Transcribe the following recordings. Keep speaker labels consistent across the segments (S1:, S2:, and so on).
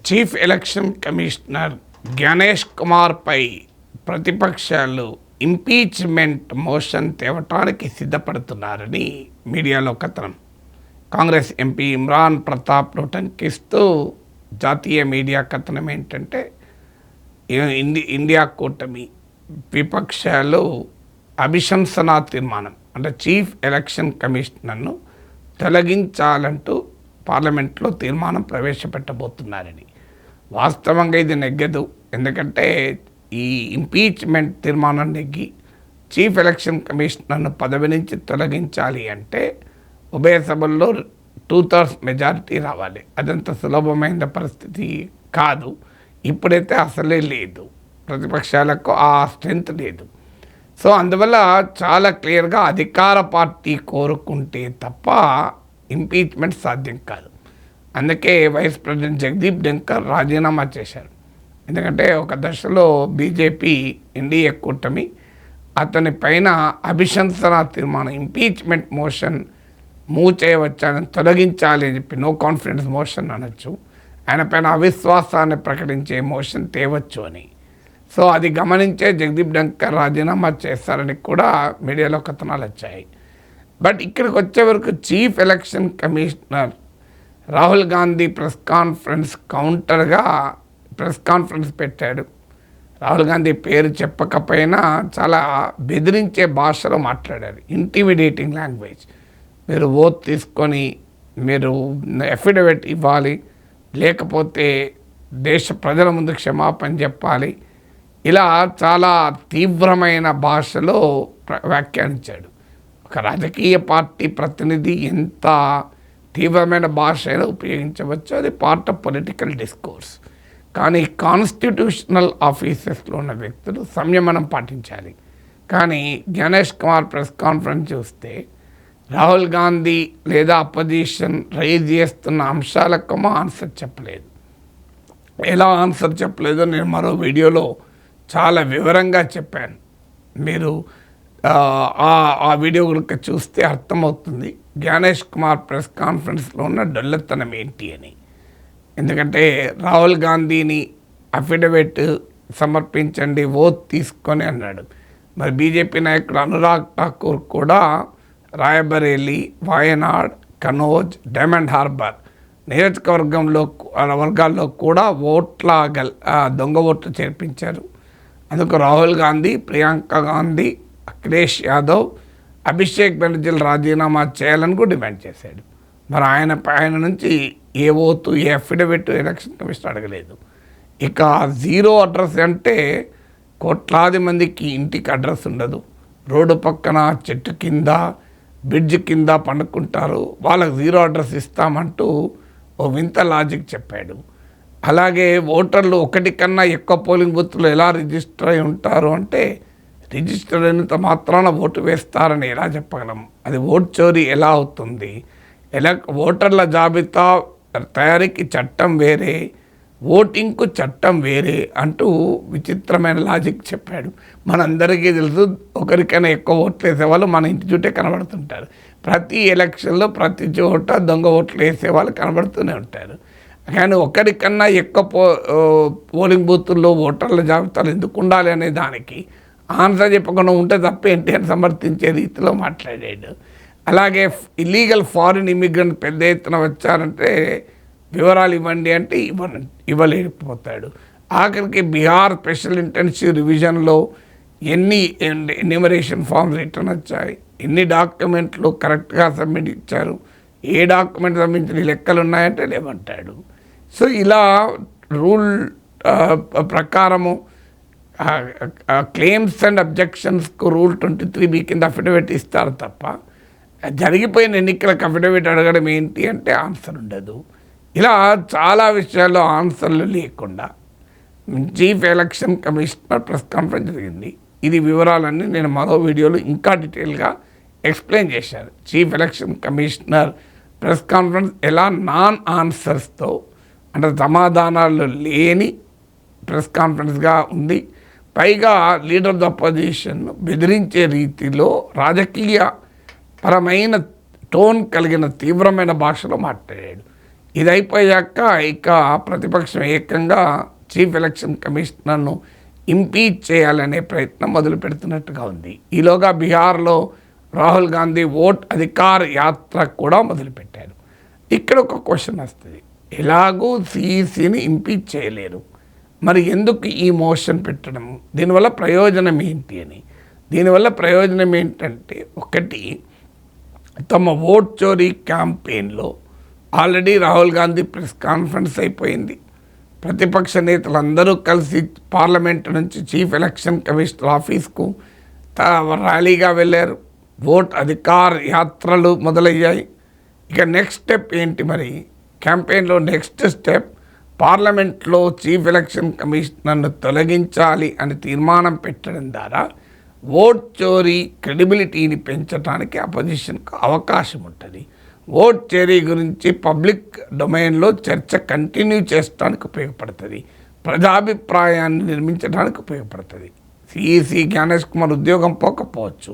S1: Chief election commissioner Ganesh కుమార్పై ప్రతిపక్షాలు impeachment motion తేవటానికి సిద్ధపడుతున్నారని మీడియాలో కథనం. కాంగ్రెస్ ఎంపీ ఇమ్రాన్ ప్రతాప్ ఉటంకిస్తూ జాతీయ మీడియా కథనం ఏంటంటే, ఇండియా కూటమి విపక్షాలు అభిశంసనా తీర్మానం అంటే చీఫ్ ఎలక్షన్ కమిషనర్ను తొలగించాలంటూ పార్లమెంట్లో తీర్మానం ప్రవేశపెట్టబోతున్నారని. వాస్తవంగా ఇది నెగ్గదు. ఎందుకంటే ఈ ఇంపీచ్మెంట్ తీర్మానం నెగ్గి చీఫ్ ఎలక్షన్ కమిషనర్ను పదవి నుంచి తొలగించాలి అంటే ఉభయ సభల్లో 2/3 మెజారిటీ రావాలి. అదంత సులభమైన పరిస్థితి కాదు. ఇప్పుడైతే అసలే లేదు, ప్రతిపక్షాలకు ఆ స్ట్రెంత్ లేదు. సో అందువల్ల చాలా క్లియర్గా అధికార పార్టీ కోరుకుంటే తప్ప ఇంపీచ్మెంట్ సాధ్యం కాదు. అందుకే వైస్ ప్రెసిడెంట్ జగదీప్ ధన్కర్ రాజీనామా చేశారు. ఎందుకంటే ఒక దశలో బీజేపీ ఎన్డీఏ కూటమి అతని పైన అభిశంసన తీర్మానం ఇంపీచ్మెంట్ మోషన్ మూవ్ చేయవచ్చని, తొలగించాలి అని చెప్పి నో కాన్ఫిడెన్స్ మోషన్ అనొచ్చు, ఆయన పైన అవిశ్వాసాన్ని ప్రకటించే మోషన్ తేవచ్చు అని. సో అది గమనించే జగదీప్ ధన్కర్ రాజీనామా చేస్తారని కూడా మీడియాలో కథనాలు వచ్చాయి. బట్ ఇక్కడికి వచ్చే వరకు chief election commissioner Rahul Gandhi press conference కౌంటర్గా ప్రెస్ కాన్ఫరెన్స్ పెట్టాడు. రాహుల్ గాంధీ పేరు చెప్పకపోయినా చాలా బెదిరించే భాషలో మాట్లాడారు, ఇంటిమిడేటింగ్ లాంగ్వేజ్. మీరు ఓత్ తీసుకొని మీరు అఫిడవిట్ ఇవ్వాలి, లేకపోతే దేశ ప్రజల ముందు క్షమాపణ చెప్పాలి, ఇలా చాలా తీవ్రమైన భాషలో వ్యాఖ్యానించాడు. ఒక రాజకీయ పార్టీ ప్రతినిధి ఎంత తీవ్రమైన భాష అయినా ఉపయోగించవచ్చు, అది పార్ట్ ఆఫ్ పొలిటికల్ డిస్కోర్స్. కానీ కాన్స్టిట్యూషనల్ ఆఫీసెస్లో ఉన్న వ్యక్తులు సంయమనం పాటించాలి. కానీ గణేష్ కుమార్ ప్రెస్ కాన్ఫరెన్స్ చూస్తే రాహుల్ గాంధీ లేదా అపోజిషన్ రైజ్ చేస్తున్న అంశాలకు ఆన్సర్ చెప్పలేదు. ఎలా ఆన్సర్ చెప్పలేదో నేను మరో వీడియోలో చాలా వివరంగా చెప్పాను. మీరు ఆ వీడియో కనుక చూస్తే అర్థమవుతుంది గణేష్ కుమార్ ప్రెస్ కాన్ఫరెన్స్లో ఉన్న డొల్లతనం ఏంటి అని. ఎందుకంటే రాహుల్ గాంధీని అఫిడవిట్ సమర్పించండి, ఓత్ తీసుకొని అన్నాడు. మరి బీజేపీ నాయకుడు అనురాగ్ ఠాకూర్ కూడా రాయబరేలీ, వాయనాడ్, కనోజ్, డైమండ్ హార్బర్ వర్గాల్లో కూడా దొంగ ఓట్లు చేర్పించారు. అందుకు రాహుల్ గాంధీ, ప్రియాంక గాంధీ, అఖిలేష్ యాదవ్, అభిషేక్ బెనర్జీలు రాజీనామా చేయాలని కూడా డిమాండ్ చేశాడు. మరి ఆయన నుంచి ఏ ఓతు, ఏ అఫిడవిట్ ఎలక్షన్ కమిషన్ అడగలేదు. ఇక జీరో అడ్రస్ అంటే కోట్లాది మందికి ఇంటికి అడ్రస్ ఉండదు, రోడ్డు పక్కన చెట్టు కింద బ్రిడ్జ్ కింద పండుకుంటారు, వాళ్ళకి జీరో అడ్రస్ ఇస్తామంటూ ఓ వింత లాజిక్ చెప్పాడు. అలాగే ఓటర్లు 1 కన్నా ఎక్కువ పోలింగ్ బూత్లు ఎలా రిజిస్టర్ అయి ఉంటారు అంటే, రిజిస్టర్ అయినంత మాత్రాన ఓటు వేస్తారని ఎలా చెప్పగలం? అది ఓట్ చోరీ ఎలా అవుతుంది? ఓటర్ల జాబితా తయారీకి చట్టం వేరే, ఓటింగ్కు చట్టం వేరే అంటూ విచిత్రమైన లాజిక్ చెప్పాడు. మనందరికీ తెలుసు, ఒకరికైనా ఎక్కువ ఓట్లు వేసేవాళ్ళు మన ఇంటి చుట్టే కనబడుతుంటారు. ప్రతి ఎలక్షన్లో ప్రతి చోట దొంగ ఓట్లు వేసేవాళ్ళు కనబడుతూనే ఉంటారు. కానీ ఒకరికన్నా ఎక్కువ పోలింగ్ బూతుల్లో ఓటర్ల జాబితాలు ఎందుకు ఉండాలి అనే దానికి ఆన్సర్ చెప్పకుండా ఉంటే తప్పేంటి అని సమర్థించే రీతిలో మాట్లాడాడు. అలాగే ఇల్లీగల్ ఫారిన్ ఇమిగ్రెంట్ పెద్ద ఎత్తున వచ్చారంటే వివరాలు ఇవ్వండి అంటే ఇవ్వలేకపోతాడు. ఆఖరికి బీహార్ స్పెషల్ ఇంటెన్సివ్ రివిజన్లో ఎన్ని ఎన్యూమరేషన్ ఫామ్స్ రిటర్న్ వచ్చాయి, ఎన్ని డాక్యుమెంట్లు కరెక్ట్గా సబ్మిట్ ఇచ్చారు, ఏ డాక్యుమెంట్ సంబంధించిన లెక్కలు ఉన్నాయంటే లేవంటాడు. సో ఇలా రూల్ ప్రకారము క్లెయిమ్స్ అండ్ అబ్జెక్షన్స్కు రూల్ 23B కింద అఫిడవిట్ ఇస్తారు తప్ప జరిగిపోయిన ఎన్నికలకు అఫిడవిట్ అడగడం ఏంటి అంటే ఆన్సర్ ఉండదు. ఇలా చాలా విషయాల్లో ఆన్సర్లు లేకుండా chief election commissioner press conference జరిగింది. ఇది వివరాలన్నీ నేను మరో వీడియోలో ఇంకా డీటెయిల్గా ఎక్స్ప్లెయిన్ చేశాను. Chief election commissioner press conference ఎలా నాన్ ఆన్సర్స్తో అంటే సమాధానాలు లేని ప్రెస్ కాన్ఫరెన్స్గా ఉంది. పైగా లీడర్ ఆఫ్ ద అపోజిషన్ బెదిరించే రీతిలో రాజకీయ పరమైన టోన్ కలిగిన తీవ్రమైన భాషలో మాట్లాడాడు. ఇది అయిపోయాక ఇక ప్రతిపక్షం ఏకంగా చీఫ్ ఎలక్షన్ కమిషనర్ను ఇంపీచ్ చేయాలనే ప్రయత్నం మొదలు పెడుతున్నట్టుగా ఉంది. ఈలోగా బీహార్లో రాహుల్ గాంధీ ఓట్ అధికార్ యాత్ర కూడా మొదలుపెట్టారు. ఇక్కడ ఒక క్వశ్చన్ వస్తుంది, ఎలాగూ సిఈసిని ఇంపీచ్ చేయలేరు, మరి ఎందుకు ఈ మోషన్ పెట్టడం, దీనివల్ల ప్రయోజనం ఏంటి అని. దీనివల్ల ప్రయోజనం ఏంటంటే, ఒకటి, తమ ఓట్ చోరీ క్యాంపెయిన్లో already Rahul Gandhi press conference అయిపోయింది. ప్రతిపక్ష నేతలందరూ కలిసి పార్లమెంట్ నుంచి చీఫ్ ఎలక్షన్ కమిషనర్ ఆఫీస్కు ర్యాలీగా వెళ్ళారు. ఓట్ అధికార్ యాత్రలు మొదలయ్యాయి. ఇక నెక్స్ట్ స్టెప్ ఏంటి, మరి క్యాంపెయిన్లో నెక్స్ట్ స్టెప్ పార్లమెంట్లో చీఫ్ ఎలక్షన్ కమిషనర్ను తొలగించాలి అని తీర్మానం పెట్టడం ద్వారా ఓట్ చోరీ క్రెడిబిలిటీని పెంచడానికి అపోజిషన్కు అవకాశం ఉంటుంది. ఓట్ చోరీ గురించి పబ్లిక్ డొమైన్లో చర్చ కంటిన్యూ చేయడానికి ఉపయోగపడుతుంది, ప్రజాభిప్రాయాన్ని నిర్మించడానికి ఉపయోగపడుతుంది. సిఈసి జ్ఞానేష్ కుమార్ ఉద్యోగం పోకపోవచ్చు,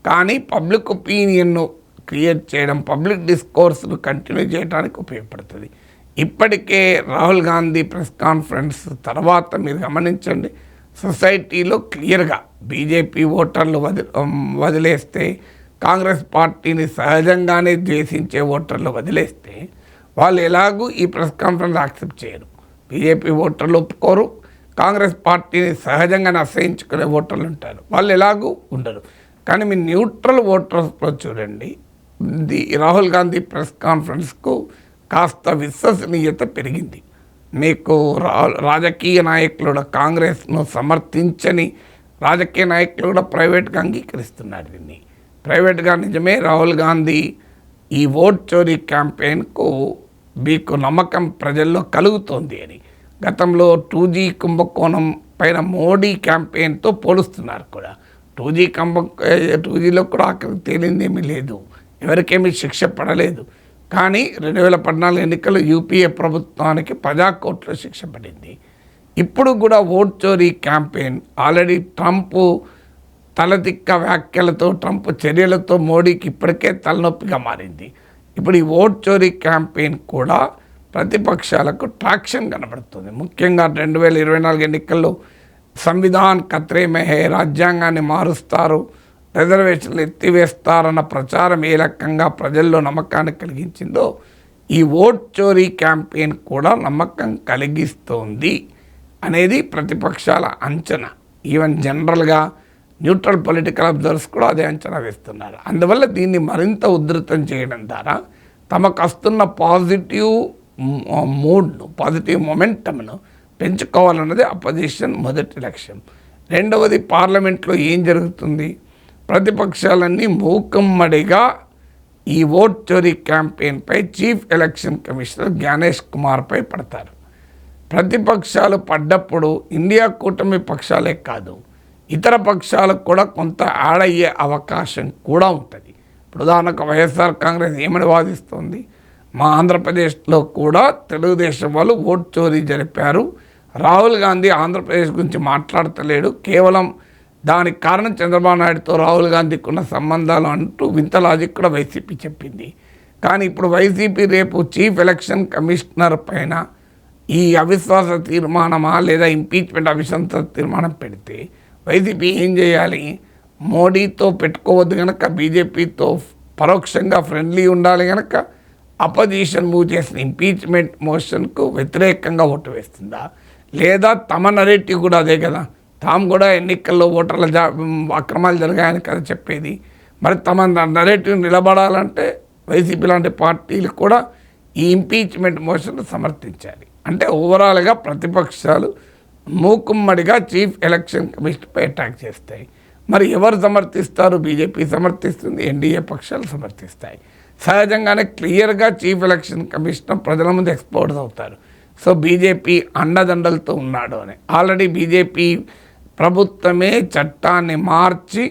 S1: కానీ పబ్లిక్ ఒపీనియన్ను క్రియేట్ చేయడం, పబ్లిక్ డిస్కోర్స్ను కంటిన్యూ చేయడానికి ఉపయోగపడుతుంది. ఇప్పటికే రాహుల్ గాంధీ ప్రెస్ కాన్ఫరెన్స్ తర్వాత మీరు గమనించండి, సొసైటీలో క్లియర్గా బీజేపీ ఓటర్లు వదిలేస్తే, కాంగ్రెస్ పార్టీని సహజంగానే ద్వేషించే ఓటర్లు వదిలేస్తే వాళ్ళు ఎలాగూ ఈ ప్రెస్ కాన్ఫరెన్స్ యాక్సెప్ట్ చేయరు. బీజేపీ ఓటర్లు ఒప్పుకోరు, కాంగ్రెస్ పార్టీని సహజంగానే అసహించుకునే ఓటర్లు ఉంటారు, వాళ్ళు ఎలాగూ ఉండరు. కానీ మీ న్యూట్రల్ ఓటర్స్లో చూడండి, రాహుల్ గాంధీ ప్రెస్ కాన్ఫరెన్స్కు కాస్త విశ్వసనీయత పెరిగింది. మీకు రాజకీయ నాయకులు కూడా, కాంగ్రెస్ను సమర్థించని రాజకీయ నాయకులు కూడా ప్రైవేట్గా అంగీకరిస్తున్నారు దీన్ని. ప్రైవేట్గా నిజమే రాహుల్ గాంధీ ఈ ఓట్ చోరీ క్యాంపెయిన్కు మీకు నమ్మకం ప్రజల్లో కలుగుతోంది అని. గతంలో 2G కుంభకోణం పైన మోడీ క్యాంపెయిన్తో పోలుస్తున్నారు కూడా. 2Gలో కూడా అక్కడికి తేలిందేమీ లేదు, ఎవరికేమీ శిక్ష పడలేదు. కానీ 2014 ఎన్నికలు యూపీఏ ప్రభుత్వానికి ప్రజాకోర్టులో శిక్ష పడింది. ఇప్పుడు కూడా ఓట్ చోరీ క్యాంపెయిన్ ఆల్రెడీ ట్రంప్ తలదిక్క వ్యాఖ్యలతో, ట్రంప్ చర్యలతో మోడీకి ఇప్పటికే తలనొప్పిగా మారింది. ఇప్పుడు ఈ ఓట్ చోరీ క్యాంపెయిన్ కూడా ప్రతిపక్షాలకు ట్రాక్షన్ కనబడుతుంది. ముఖ్యంగా 2024 ఎన్నికల్లో సంవిధాన్ ఖత్రే మే హై, రాజ్యాంగాన్ని మారుస్తారు, రిజర్వేషన్లు ఎత్తివేస్తారన్న ప్రచారం ఏ రకంగా ప్రజల్లో నమ్మకాన్ని కలిగించిందో, ఈ ఓట్ చోరీ క్యాంపెయిన్ కూడా నమ్మకం కలిగిస్తోంది అనేది ప్రతిపక్షాల అంచనా. ఈవెన్ జనరల్గా న్యూట్రల్ పొలిటికల్ అబ్జర్వర్స్ కూడా అదే అంచనా వేస్తున్నారు. అందువల్ల దీన్ని మరింత ఉధృతం చేయడం ద్వారా తమకు వస్తున్న పాజిటివ్ మూడ్ను, పాజిటివ్ మొమెంటమ్ను పెంచుకోవాలన్నది అపోజిషన్ మొదటి లక్ష్యం. రెండవది, పార్లమెంట్లో ఏం జరుగుతుంది, ప్రతిపక్షాలన్నీ మూకుమ్మడిగా ఈ ఓట్ చోరీ క్యాంపెయిన్పై చీఫ్ ఎలక్షన్ కమిషనర్ జ్ఞానేష్ కుమార్పై పడతారు. ప్రతిపక్షాలు పడ్డప్పుడు ఇండియా కూటమి పక్షాలే కాదు, ఇతర పక్షాలకు కూడా కొంత యాడ్ అయ్యే అవకాశం కూడా ఉంటుంది. ఇప్పుడు ఉదాహరణకు వైఎస్ఆర్ కాంగ్రెస్ ఏమని వాదిస్తుంది, మా ఆంధ్రప్రదేశ్లో కూడా తెలుగుదేశం వాళ్ళు ఓట్ చోరీ జరిపారు, రాహుల్ గాంధీ ఆంధ్రప్రదేశ్ గురించి మాట్లాడతలేడు, కేవలం దానికి కారణం చంద్రబాబు నాయుడుతో రాహుల్ గాంధీకి ఉన్న సంబంధాలు అంటూ వింత లాజిక్ కూడా వైసీపీ చెప్పింది. కానీ ఇప్పుడు వైసీపీ రేపు చీఫ్ ఎలక్షన్ కమిషనర్ పైన ఈ అవిశ్వాస తీర్మానమా లేదా ఇంపీచ్మెంట్ అవిశ్వాస తీర్మానం పెడితే వైసీపీ ఏం చేయాలి, మోడీతో పెట్టుకోవద్దు కనుక బీజేపీతో పరోక్షంగా ఫ్రెండ్లీ ఉండాలి కనుక అపోజిషన్ మూవ్ చేసిన ఇంపీచ్మెంట్ మోషన్కు వ్యతిరేకంగా ఓటు వేస్తుందా, లేదా తమ నరేటివ్ కూడా అదే కదా, తాము కూడా ఎన్నికల్లో ఓటర్ల అక్రమాలు జరిగాయని కదా చెప్పేది. మరి తమ నరేటివ్ నిలబడాలంటే వైసీపీ లాంటి పార్టీలు కూడా ఈ ఇంపీచ్మెంట్ మోషన్ సమర్థించాలి. అంటే ఓవరాల్గా ప్రతిపక్షాలు మూకుమ్మడిగా చీఫ్ ఎలక్షన్ కమిషన్పై అటాక్ చేస్తాయి. మరి ఎవరు సమర్థిస్తారు, బీజేపీ సమర్థిస్తుంది, ఎన్డీఏ పక్షాలు సమర్థిస్తాయి. సహజంగానే క్లియర్గా చీఫ్ ఎలక్షన్ కమిషనర్ ప్రజల ముందు ఎక్స్పోజ్ అవుతారు. సో బీజేపీ అండదండలతో ఉన్నాడు అని. ఆల్రెడీ బీజేపీ ప్రభుత్వమే చట్టాన్ని మార్చి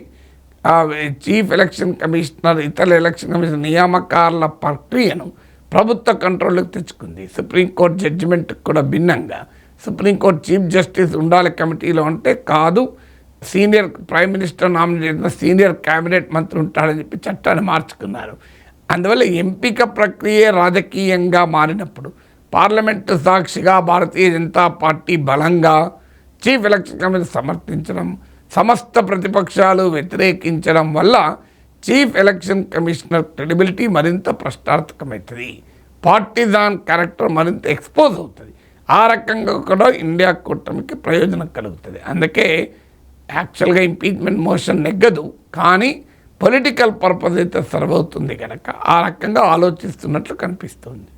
S1: చీఫ్ ఎలక్షన్ కమిషనర్, ఇతర ఎలక్షన్ కమిషనర్ నియామకాల ప్రక్రియను ప్రభుత్వ కంట్రోల్లోకి తెచ్చుకుంది. సుప్రీంకోర్టు జడ్జిమెంట్ కూడా భిన్నంగా సుప్రీంకోర్టు చీఫ్ జస్టిస్ ఉండాలి కమిటీలో అంటే కాదు, సీనియర్ ప్రైమ్ మినిస్టర్ నామినేట్ చేసిన సీనియర్ క్యాబినెట్ మంత్రి ఉంటాడని చెప్పి చట్టాన్ని మార్చుకున్నారు. అందువల్ల ఎంపిక ప్రక్రియే రాజకీయంగా మారినప్పుడు పార్లమెంటు సాక్షిగా భారతీయ జనతా పార్టీ బలంగా చీఫ్ ఎలక్షన్ కమిషన్ సమర్థించడం, సమస్త ప్రతిపక్షాలు వ్యతిరేకించడం వల్ల చీఫ్ ఎలక్షన్ కమిషనర్ క్రెడిబిలిటీ మరింత ప్రశ్నార్థకమవుతుంది, పార్టిజాన్ క్యారెక్టర్ మరింత ఎక్స్పోజ్ అవుతుంది. ఆ రకంగా కూడా ఇండియా కూటమికి ప్రయోజనం కలుగుతుంది. అందుకే యాక్చువల్గా ఇంపీచ్మెంట్ మోషన్ నెగ్గదు, కానీ పొలిటికల్ పర్పస్ అయితే సర్వ్ అవుతుంది కనుక ఆ రకంగా ఆలోచిస్తున్నట్లు కనిపిస్తుంది.